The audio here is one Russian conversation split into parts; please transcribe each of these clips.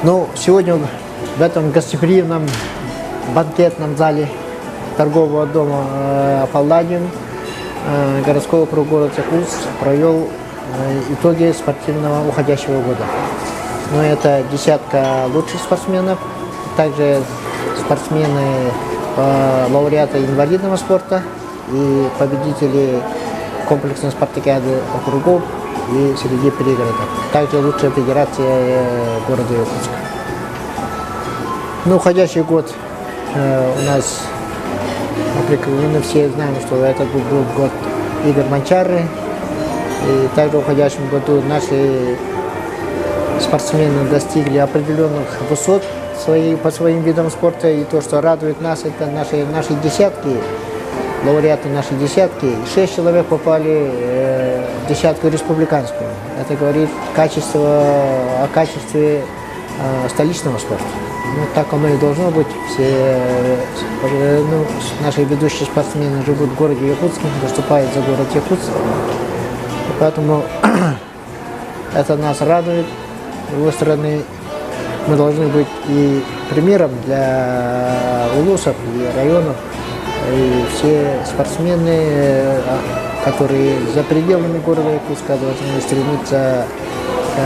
Ну, сегодня в этом гостеприимном банкетном зале торгового дома «Палладиум» городской округ города Якутск провел итоги спортивного уходящего года. Но это десятка лучших спортсменов, также спортсмены лауреаты инвалидного спорта и победители комплексной спартакиады округов и среди пригородов. Также лучшая федерация города Якутска. Ну, уходящий год у нас, мы все знаем, что это был год Игоря Манчары. И также в уходящем году наши спортсмены достигли определенных высот по своим видам спорта. И то, что радует нас, это наши десятки, лауреаты нашей десятки. 6 человек попали в десятку республиканскую. Это говорит о качестве столичного спорта. Ну, так оно и должно быть. Все наши ведущие спортсмены живут в городе Якутске, выступают за город Якутск. И поэтому это нас радует. С другой стороны, мы должны быть и примером для улусов и районов. И все спортсмены, которые за пределами города Якутска, должны стремиться к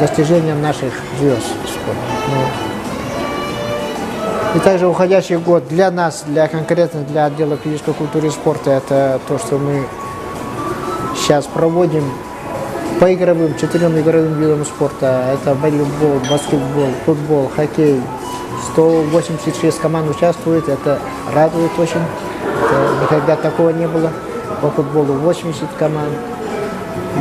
достижениям наших звезд. И также уходящий год для нас, конкретно для отдела физической культуры и спорта, это то, что мы сейчас проводим по 4 игровым видам спорта. Это волейбол, баскетбол, футбол, хоккей. 186 команд участвует, это радует очень. Никогда такого не было. По футболу 80 команд.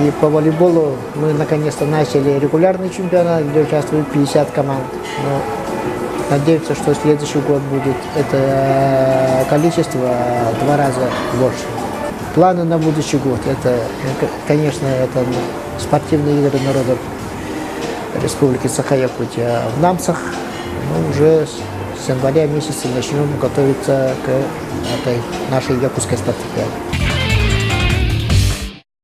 И по волейболу мы наконец-то начали регулярный чемпионат, где участвует 50 команд. Но надеемся, что следующий год будет это количество в 2 раза больше. Планы на будущий год, конечно, это спортивные игры народов Республики Саха-Якутия в Намсах. Мы уже с января месяца начнем готовиться к этой нашей якутской спартакиаде.